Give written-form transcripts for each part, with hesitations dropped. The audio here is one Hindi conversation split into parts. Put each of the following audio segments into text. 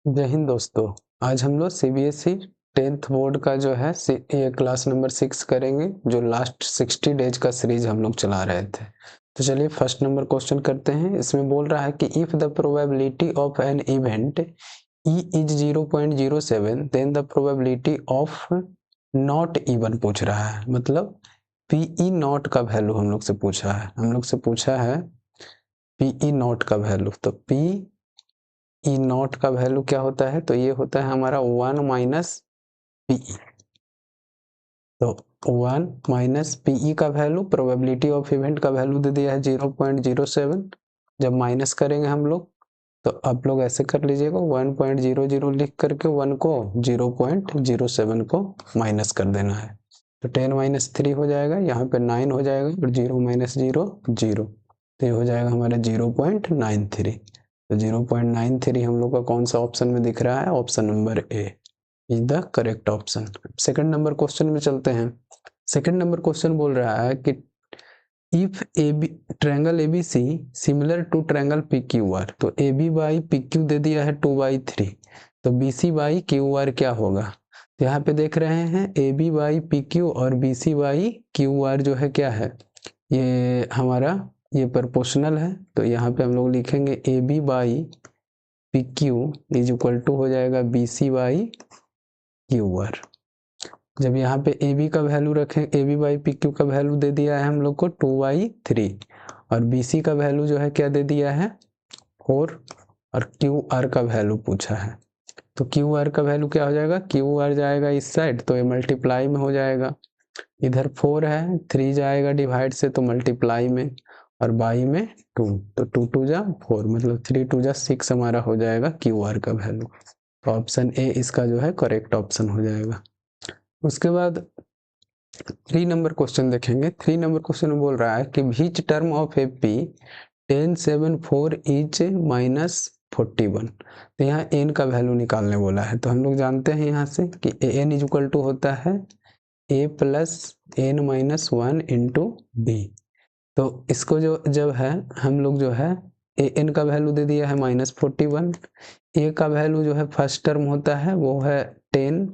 जय हिंद दोस्तों। आज हम लोग सीबीएसई 10th बोर्ड का जो है ये क्लास नंबर 6 करेंगे, जो लास्ट 60 डेज का सीरीज हम लोग चला रहे थे। तो चलिए फर्स्ट नंबर क्वेश्चन करते हैं। इसमें बोल रहा है कि if the probability of an event E is 0.07 then the probability of not even पूछ रहा है। मतलब पीई नॉट का वैल्यू हम लोग से पूछा है पीई नॉट का वैल्यू। तो पी ई नॉट का वैल्यू क्या होता है? तो ये होता है हमारा 1 माइनस पीई। तो 1 माइनस पीई का वैल्यू, प्रोबेबिलिटी ऑफ इवेंट का वैल्यू दे दिया है 0.07। जब माइनस करेंगे हम लोग तो आप लोग ऐसे कर लीजिएगा, 1.00 लिख करके 1 को 0.07 को माइनस कर देना है। तो 10 माइनस 3 हो जाएगा, यहाँ पे 9 हो जाएगा और 0 माइनस 0 0। तो ये हो जाएगा हमारा 0.93। तो 0.93 हम लोग का कौन सा ऑप्शन में दिख रहा है? Option number A is the correct option. Second number question में चलते हैं। सेकंड नंबर क्वेश्चन बोल रहा है कि if AB triangle ABC similar to triangle PQR। तो AB बाई PQ दे दिया है 2/3, तो BC बाई QR क्या होगा? तो यहाँ पे देख रहे हैं AB बाई PQ और BC बाई QR जो है क्या है, ये हमारा ये प्रोपोर्शनल है। तो यहाँ पे हम लोग लिखेंगे AB by PQ is equal to हो जाएगा BC बाई QR। जब यहाँ पे AB का वैल्यू रखें, AB बाई PQ का वैल्यू दे दिया है हम लोग को 2/3 और BC का वैल्यू जो है क्या दे दिया है 4 और QR का वैल्यू पूछा है। तो QR का वैल्यू क्या हो जाएगा? QR जाएगा इस साइड तो ये मल्टीप्लाई में हो जाएगा, इधर 4 है 3 जाएगा डिवाइड से तो मल्टीप्लाई में और बाई में 2, तो 2 2 जा 4 मतलब 3 2 जा 6 हमारा हो जाएगा QR का वैल्यू। तो ऑप्शन ए इसका जो है करेक्ट ऑप्शन हो जाएगा। उसके बाद 3 नंबर क्वेश्चन देखेंगे। 3 नंबर क्वेश्चन में बोल रहा है कि which term of AP 1074 is minus 41। तो यहाँ एन का वैल्यू निकालने बोला है। तो हम लोग जानते हैं यहाँ से कि एन इज इक्वल टू होता है A plus N minus 1 into B. तो इसको जो जब है हम लोग जो है एन का वैल्यू दे दिया है -41, ए का वैल्यू जो है फर्स्ट टर्म होता है वो है 10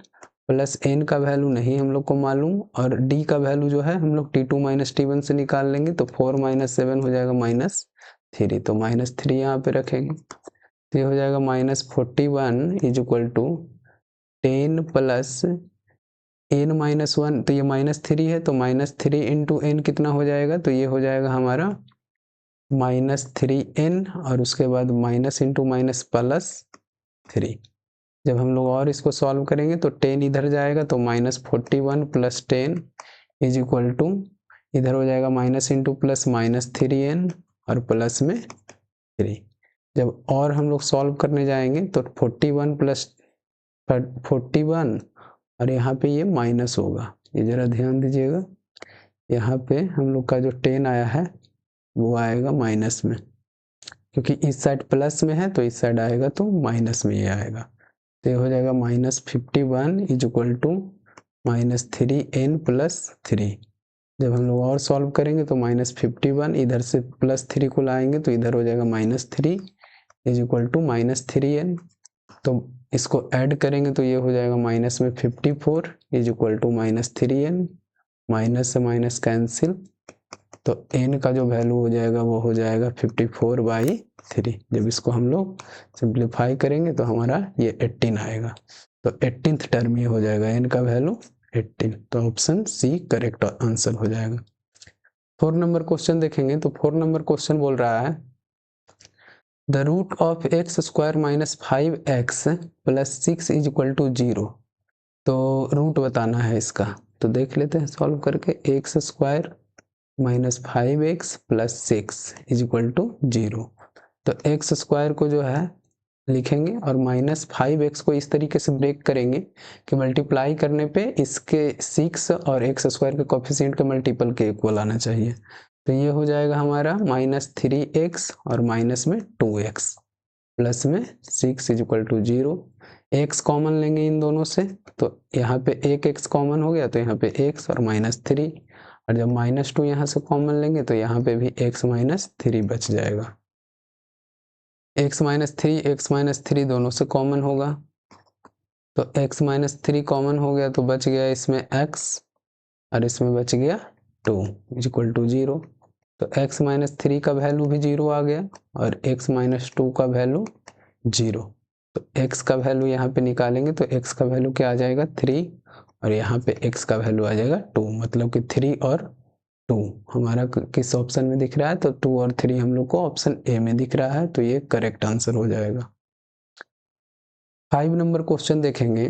प्लस एन का वैल्यू नहीं हम लोग को मालूम, और डी का वैल्यू जो है हम लोग T2 माइनस T1 से निकाल लेंगे। तो 4 माइनस 7 हो जाएगा -3, तो -3 यहाँ पे रखेंगे। तो ये हो जाएगा -41 is equal to 10 plus N minus 1, तो ये -3 है तो -3 इंटू एन कितना हो जाएगा? तो ये हो जाएगा हमारा -3n और उसके बाद माइनस इंटू माइनस +3। जब हम लोग और इसको सॉल्व करेंगे तो 10 इधर जाएगा तो -41 प्लस 10 इज इक्वल टू इधर हो जाएगा माइनस इंटू प्लस -3n और प्लस में 3। जब और हम लोग सॉल्व करने जाएंगे तो 41 प्लस 41 और यहाँ पे ये माइनस होगा, ये जरा ध्यान दीजिएगा। यहाँ पे हम लोग का जो 10 आया है वो आएगा माइनस में, क्योंकि इस साइड प्लस में है तो इस साइड आएगा तो माइनस में ये आएगा। तो ये हो जाएगा -51 is equal to -3n plus 3। जब हम लोग और सॉल्व करेंगे तो -51 इधर से +3 को लाएंगे तो इधर हो जाएगा -3 इज इक्वल टू -3n। तो इसको ऐड करेंगे तो ये हो जाएगा माइनस में 54 is equal to -3n, minus से माइनस कैंसिल, तो n का जो वैल्यू हो जाएगा वो हो जाएगा 54/3। जब इसको हम लोग सिंप्लीफाई करेंगे तो हमारा ये 18 आएगा। तो 18th टर्म ये हो जाएगा n का वैल्यू 18। तो ऑप्शन सी करेक्ट आंसर हो जाएगा। 4 नंबर क्वेश्चन देखेंगे। तो 4 नंबर क्वेश्चन बोल रहा है the root of x square minus 5x plus 6 is equal to 0। तो रूट बताना है इसका, तो देख लेते हैं सॉल्व करके। X square minus 5x plus 6 is equal to 0। तो एक्स स्क्वायर को जो है लिखेंगे और -5x को इस तरीके से ब्रेक करेंगे कि मल्टीप्लाई करने पे इसके 6 और एक्स स्क्वायर के कोफिशिएंट के मल्टीपल के इक्वल आना चाहिए। तो ये हो जाएगा हमारा -3x और माइनस में 2x प्लस में 6 is equal to 0। x common लेंगे इन दोनों से, तो यहाँ पे एक x कॉमन हो गया तो यहाँ पे x और -3, और जब -2 यहाँ से कॉमन लेंगे तो यहाँ पे भी x -3 बच जाएगा। x माइनस थ्री दोनों से कॉमन होगा, तो x माइनस थ्री कॉमन हो गया तो बच गया इसमें x और इसमें बच गया 2 इक्वल टू 0। तो x माइनस थ्री का वैल्यू भी 0 आ गया और x माइनस 2 का वैल्यू 0। तो x का वैल्यू यहाँ पे निकालेंगे तो x का वैल्यू क्या आ जाएगा 3 और यहाँ पे x का वैल्यू आ जाएगा 2, मतलब कि 3 और 2 हमारा किस ऑप्शन में दिख रहा है, तो 2 और 3 हम लोग को ऑप्शन ए में दिख रहा है, तो ये करेक्ट आंसर हो जाएगा। 5 नंबर क्वेश्चन देखेंगे।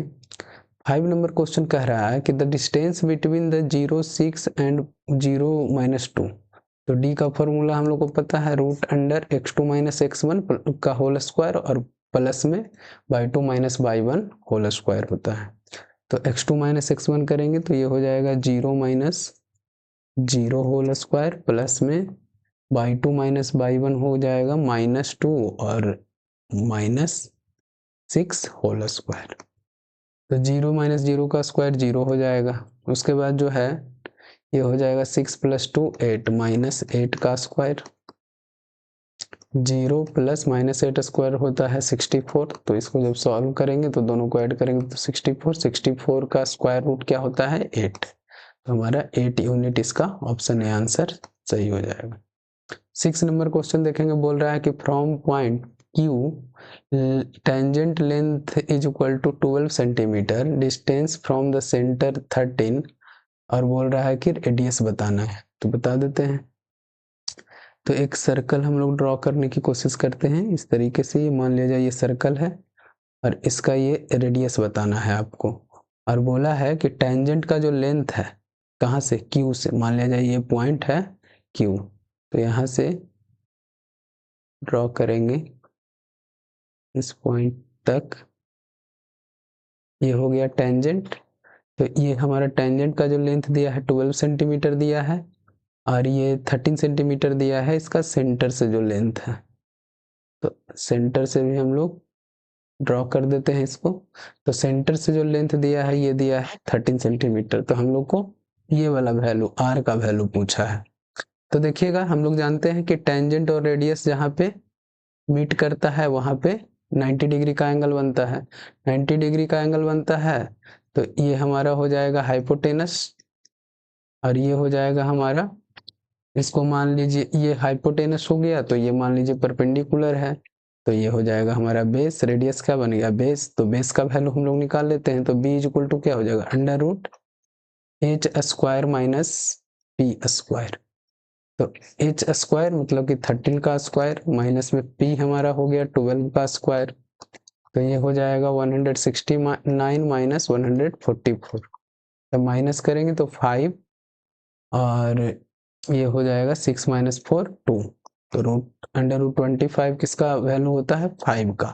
5 नंबर क्वेश्चन कह रहा है कि the distance between the 0 6 and 0 minus 2। तो डी का फॉर्मूला हम लोग को पता है, root under x2 minus x1 का होल स्क्वायर और प्लस में y2 minus y1 whole square होता है। तो x2 माइनस x1 करेंगे तो ये हो जाएगा 0 माइनस 0 होल स्क्वायर प्लस में y2 माइनस y1 हो जाएगा -2 और -6 होल स्क्वायर। तो 0 माइनस 0 का स्क्वायर 0 हो जाएगा। उसके बाद जो है ये हो जाएगा 6 प्लस 2 8 माइनस 8 का स्क्वायर, 0 प्लस माइनस 8 स्क्वायर होता है 64। तो इसको जब सॉल्व करेंगे तो दोनों को ऐड करेंगे तो 64 का स्क्वायर रूट क्या होता है 8। तो हमारा 8 यूनिट इसका ऑप्शन ए आंसर सही हो जाएगा। 6 नंबर क्वेश्चन देखेंगे, बोल रहा है कि from point Q tangent length is equal to 12 centimetre, distance from the centre 13 और बोल रहा है कि रेडियस बताना है। तो बता देते हैं। तो एक सर्कल हम लोग ड्रॉ करने की कोशिश करते हैं इस तरीके से। ये मान लिया जाए ये सर्कल है और इसका ये रेडियस बताना है आपको, और बोला है कि टेंजेंट का जो लेंथ है कहाँ से, Q से। मान लिया जाए ये पॉइंट है Q, तो यहाँ से ड्रॉ करेंगे इस पॉइंट तक, ये हो गया टेंजेंट। तो ये हमारा टेंजेंट का जो लेंथ दिया है 12 सेंटीमीटर दिया है और ये 13 सेंटीमीटर दिया है इसका सेंटर से जो लेंथ है। तो सेंटर से भी हम लोग ड्रॉ कर देते हैं इसको। तो सेंटर से जो लेंथ दिया है ये दिया है 13 सेंटीमीटर, तो हम लोग को ये वाला वैल्यू r का वैल्यू पूछा है। तो देखिएगा हम लोग जानते हैं कि टेंजेंट और रेडियस जहाँ पे मीट करता है वहाँ पे 90 डिग्री का एंगल बनता है। 90 डिग्री का एंगल बनता है तो ये हमारा हो जाएगा हाइपोटेनस और ये हो जाएगा हमारा, इसको मान लीजिए ये हाइपोटेनस हो गया तो ये मान लीजिए परपेंडिकुलर है, तो ये हो जाएगा हमारा बेस। रेडियस क्या बन गया बेस, तो बेस का वैल्यू हम लोग निकाल लेते हैं। तो b इक्वल टू क्या हो जाएगा under root h square minus p square. तो h स्क्वायर मतलब कि 13 का स्क्वायर माइनस में p हमारा हो गया 12 का स्क्वायर, तो ये हो जाएगा 169 माइनस 144। तो माइनस करेंगे तो 5 और ये हो जाएगा 6 माइनस 4 2। तो रूट अंडर रूट 25 किसका वैल्यू होता है 5 का।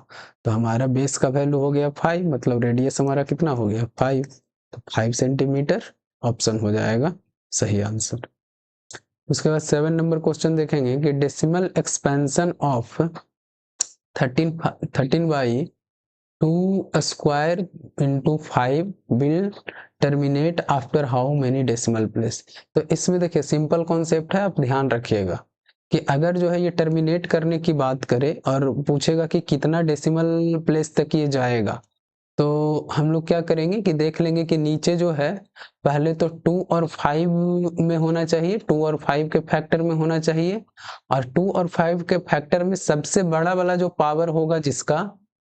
तो हमारा बेस का वैल्यू हो गया 5, मतलब रेडियस हमारा कितना हो गया 5। तो 5 सेंटीमीटर ऑप्शन हो जाएगा सही आंसर। उसके बाद 7 नंबर क्वेश्चन देखेंगे कि decimal expansion of 13 by 2 square into 5 will terminate after how many decimal place. तो इसमें देखिए सिंपल कॉन्सेप्ट है, आप ध्यान रखिएगा कि अगर जो है ये टर्मिनेट करने की बात करे और पूछेगा कि कितना डेसिमल प्लेस तक ये जाएगा, तो हम लोग क्या करेंगे कि देख लेंगे कि नीचे जो है पहले तो 2 और 5 में होना चाहिए, 2 और 5 के फैक्टर में होना चाहिए, और 2 और 5 के फैक्टर में सबसे बड़ा वाला जो पावर होगा जिसका,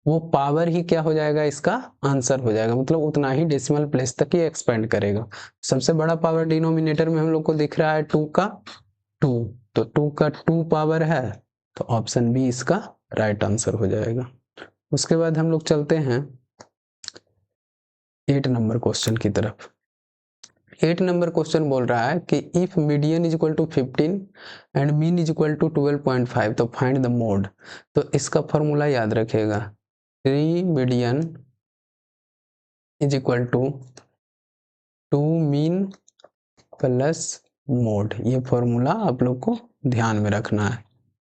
वो पावर ही क्या हो जाएगा इसका आंसर हो जाएगा, मतलब उतना ही डेसिमल प्लेस तक ये एक्सपेंड करेगा। सबसे बड़ा पावर डिनोमिनेटर में हम लोग को दिख रहा है 2 का 2, तो 2 का 2 पावर है, तो ऑप्शन बी इसका राइट आंसर हो जाएगा। उसके बाद हम लोग चलते हैं 8 नंबर क्वेश्चन की तरफ। 8 नंबर क्वेश्चन बोल रहा है कि if median is equal to 15 and mean is equal to 12.5 तो फाइंड द मोड। तो इसका फॉर्मूला याद रखेगा, 3 median is equal to 2 mean plus mode. ये फॉर्मूला आप लोग को ध्यान में रखना है।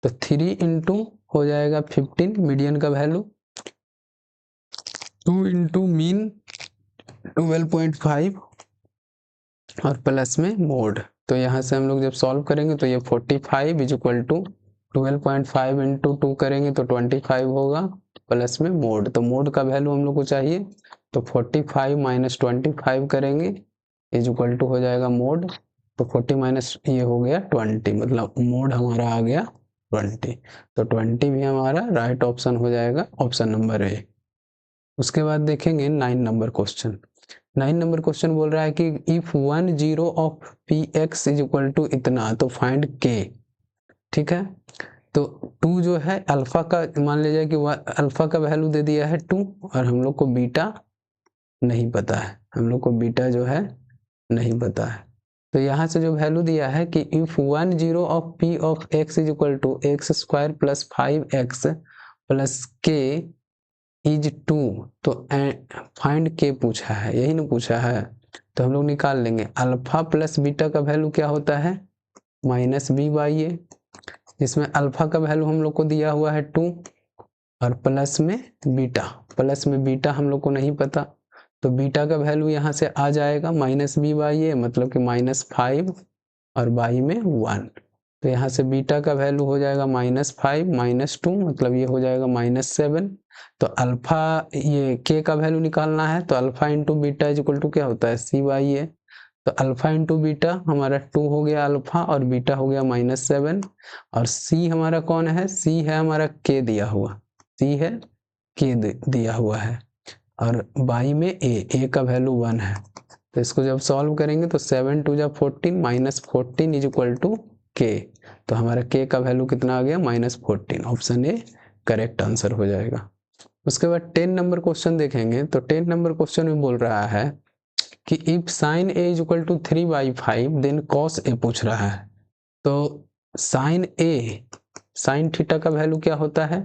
तो 3 इंटू हो जाएगा 15 मीडियन का वैल्यू, 2 इंटू मीन 12.5 और प्लस में मोड। तो यहाँ से हम लोग जब सॉल्व करेंगे तो ये 45 इज इक्वल टू 12.5 इंटू 2 करेंगे तो 25 होगा, प्लस में मोड, तो मोड का वैल्यू हम लोग को चाहिए, तो 45 माइनस 25 करेंगे इज इक्वल टू हो जाएगा मोड, तो 40 माइनस ये हो गया 20, मतलब मोड हमारा आ गया 20, तो 20 भी हमारा राइट ऑप्शन हो जाएगा, ऑप्शन नंबर ए। उसके बाद देखेंगे 9 नंबर क्वेश्चन। 9 नंबर क्वेश्चन बोल रहा है कि if 1 zero of p x is equal to इतना, तो फाइंड के। ठीक है, तो 2 जो है अल्फा का, मान लीजिए कि अल्फा का वैल्यू दे दिया है 2, और हम लोग को बीटा नहीं पता है, हम लोग को बीटा जो है नहीं पता है। तो यहाँ से जो वैल्यू दिया है कि if 1 zero of p of x is equal to x square plus 5x प्लस के इज 2, तो फाइंड के पूछा है, यही ना पूछा है, तो हम लोग निकाल लेंगे अल्फा प्लस बीटा का वैल्यू क्या होता है, माइनस बी बाई ए, जिसमें अल्फा का वैल्यू हम लोग को दिया हुआ है 2, और प्लस में बीटा हम लोग को नहीं पता, तो बीटा का वैल्यू यहाँ से आ जाएगा माइनस बी बाई ए, मतलब कि -5 और बाई में 1, तो यहाँ से बीटा का वैल्यू हो जाएगा -5 -2, मतलब ये हो जाएगा -7। तो अल्फा, ये के का वैल्यू निकालना है, तो alpha into beta is equal to क्या होता है, सी बाई ए, तो अल्फा इंटू बीटा हमारा 2 हो गया अल्फा, और बीटा हो गया -7, और सी हमारा कौन है, सी है हमारा के दिया हुआ, सी है के दिया हुआ है, और बाई में ए का वैल्यू 1 है, तो इसको जब सॉल्व करेंगे तो 7 2 जा 14 -14 इज इक्वल टू के, तो हमारा के का वैल्यू कितना आ गया, -14, ऑप्शन ए करेक्ट आंसर हो जाएगा। उसके बाद 10 नंबर क्वेश्चन देखेंगे, तो 10 नंबर क्वेश्चन में बोल रहा है कि if sine A is equal to 3/5 then cos A पूछ रहा है, तो साइन ए, साइन थीटा का वैल्यू क्या होता है,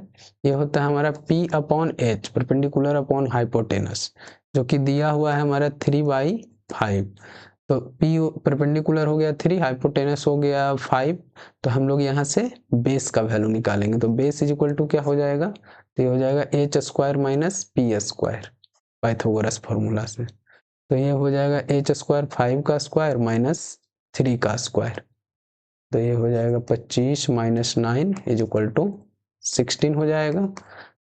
ये होता है हमारा P upon H, perpendicular upon hypotenuse, जो कि दिया हुआ है हमारा 3/5, तो P परपेंडिकुलर हो गया 3, हाइपोटेनस हो गया 5, तो हम लोग यहाँ से बेस का वैल्यू निकालेंगे, तो बेस इज इक्वल टू क्या हो जाएगा, तो ये हो जाएगा H square minus P square, Pythagoras formula से, तो ये हो जाएगा एच स्क्वायर 5 का स्क्वायर माइनस 3 का स्क्वायर, तो ये हो जाएगा 25 माइनस 9 इज इक्वल टू 16 हो जाएगा,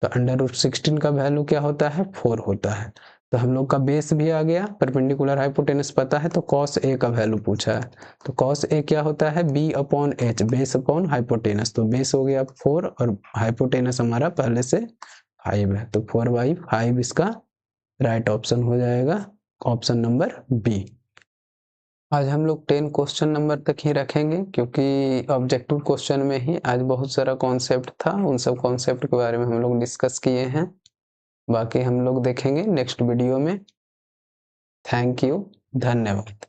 तो √16 का वैल्यू क्या होता है, 4 होता है, तो हम लोग का बेस भी आ गया, परपेंडिकुलर हाइपोटेनस पता है, तो कॉस ए का वैल्यू पूछा है, तो कॉस ए क्या होता है, B upon H, base upon hypotenuse, तो बेस हो गया 4 और हाइपोटेनस हमारा पहले से 5 है, तो 4/5 इसका राइट ऑप्शन हो जाएगा, ऑप्शन नंबर बी। आज हम लोग 10 क्वेश्चन नंबर तक ही रखेंगे, क्योंकि ऑब्जेक्टिव क्वेश्चन में ही आज बहुत सारा कॉन्सेप्ट था, उन सब कॉन्सेप्ट के बारे में हम लोग डिस्कस किए हैं, बाकी हम लोग देखेंगे नेक्स्ट वीडियो में। थैंक यू, धन्यवाद।